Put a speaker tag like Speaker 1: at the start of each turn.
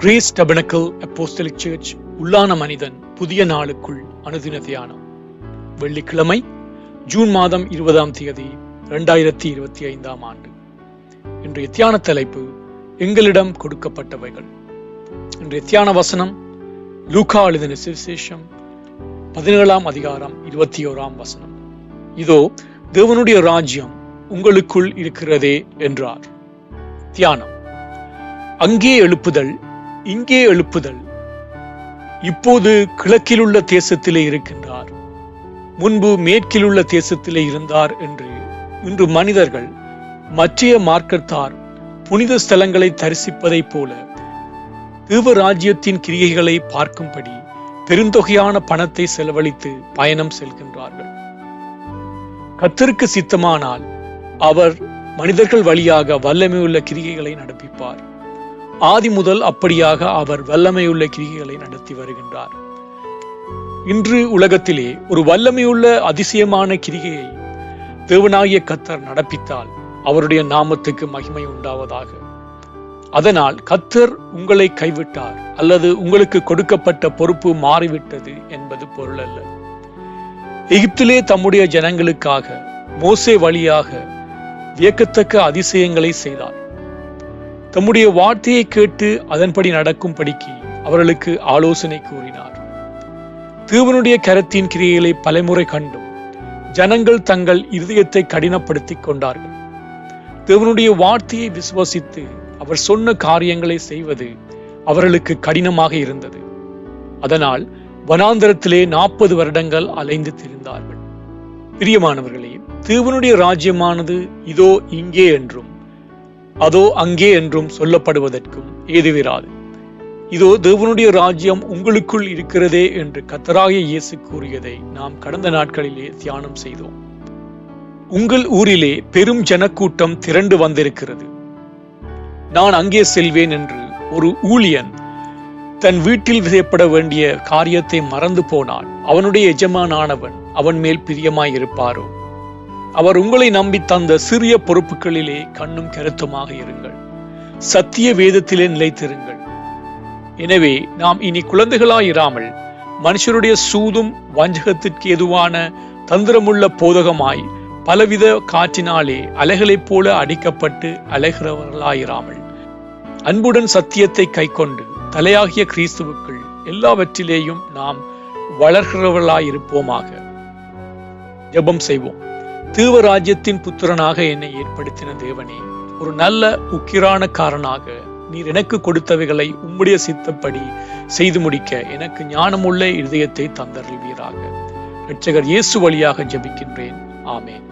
Speaker 1: Grace tabernacle apostolic search உள்ளான மனிதன் புதிய நாளுக்குள் அனுதின தியானம். வெள்ளிக்கிழமை ஜூன் மாதம் 20 2025 இன்றைய தியான தலைப்பு எங்களிடம் கொடுக்கப்பட்டவைகள். இன்றைய தியான வசனம் லூக்கா எழுதின சுவிசேஷம் 17 அதிகாரம் 21 இதோ தேவனுடைய ராஜ்யம் உங்களுக்குள் இருக்கிறதே என்றார். தியானம். அங்கே எழுப்புதல், இங்கே எழுப்புதல். இப்போது கிழக்கிலுள்ள தேசத்திலே இருக்கின்றார், முன்பு மேற்கிலுள்ள தேசத்திலே இருந்தார் என்று இன்று மனிதர்கள் மற்றைய மார்க்கத்தார் புனித ஸ்தலங்களை தரிசிப்பதைப் போல தேவராஜ்யத்தின் கிரியைகளை பார்க்கும்படி பெருந்தொகையான பணத்தை செலவழித்து பயணம் செல்கின்றார்கள். கர்த்தருக்கு சித்தமானால் அவர் மனிதர்கள் வழியாக வல்லமையுள்ள கிரியைகளை நடப்பிப்பார். ஆதி முதல் அப்படியாக அவர் வல்லமையுள்ள கிரியைகளை நடத்தி வருகின்றார். இன்று உலகத்திலே ஒரு வல்லமையுள்ள அதிசயமான கிரியையை தேவனாகிய கர்த்தர் நடப்பித்தால் அவருடைய நாமத்துக்கு மகிமை உண்டாவதாக. அதனால் கர்த்தர் உங்களை கைவிட்டார் அல்லது உங்களுக்கு கொடுக்கப்பட்ட பொறுப்பு மாறிவிட்டது என்பது பொருள் அல்ல. எகிப்திலே தம்முடைய ஜனங்களுக்காக மோசே வழியாக வியக்கத்தக்க அதிசயங்களை செய்தார். தம்முடைய வார்த்தையை கேட்டு அதன்படி நடக்கும்படிக்கு அவர்களுக்கு ஆலோசனை கூறினார். தேவனுடைய கரத்தின் கிரியைகளை பலமுறை கண்டும் ஜனங்கள் தங்கள் இருதயத்தை கடினப்படுத்திக் கொண்டார்கள். தேவனுடைய வார்த்தையை விசுவசித்து அவர் சொன்ன காரியங்களை செய்வது அவர்களுக்கு கடினமாக இருந்தது. அதனால் வனாந்தரத்திலே 40 வருடங்கள் அலைந்து திரிந்தார்கள். பிரியமானவர்களே, தேவனுடைய ராஜ்யமானது இதோ இங்கே என்றும் அதோ அங்கே என்றும் சொல்லப்படுவதற்கும் ஏதுவிராது. இதோ தேவனுடைய ராஜ்யம் உங்களுக்குள் இருக்கிறதே என்று கர்த்தராகிய இயேசு கூறியதை நாம் கடந்த நாட்களிலே தியானம் செய்தோம். உங்கள் ஊரிலே பெரும் ஜனக்கூட்டம் திரண்டு வந்திருக்கிறது, நான் அங்கே செல்வேன் என்று ஒரு ஊழியன் தன் வீட்டில் விதைப்பட வேண்டிய காரியத்தை மறந்து போனால் அவனுடைய எஜமானானவன் அவன் மேல் பிரியமாய் இருப்பாரோ? அவர் உங்களை நம்பி தந்த சிறிய பொறுப்புகளிலே கண்ணும் கருத்துமாக இருங்கள், சத்திய வேதத்திலே நிலைத்திருங்கள். எனவே நாம் இனி குழந்தைகளாயிராமல் மனுஷருடைய சூதும் வஞ்சகத்திற்கு எதுவான தந்திரமுள்ள போதகமாய் பலவித காற்றினாலே அலைகளைப் போல அடிக்கப்பட்டு அலைகிறவர்களாயிராமல் அன்புடன் சத்தியத்தை கைக்கொண்டு தலையாகிய கிறிஸ்துவுக்குள் எல்லாவற்றிலேயும் நாம் வளர்கிறவர்களாயிருப்போமாக. ஜெபம் செய்வோம். தேவராஜ்யத்தின் புத்திரனாக என்னை ஏற்படுத்தின தேவனே, ஒரு நல்ல உக்கிரானக்காரனாக நீர் எனக்கு கொடுத்தவைகளை உம்முடைய சித்தப்படி செய்து முடிக்க எனக்கு ஞானமுள்ள இருதயத்தை தந்தருள்வீராக. இரட்சகர் இயேசு வழியாக ஜெபிக்கின்றேன். ஆமென்.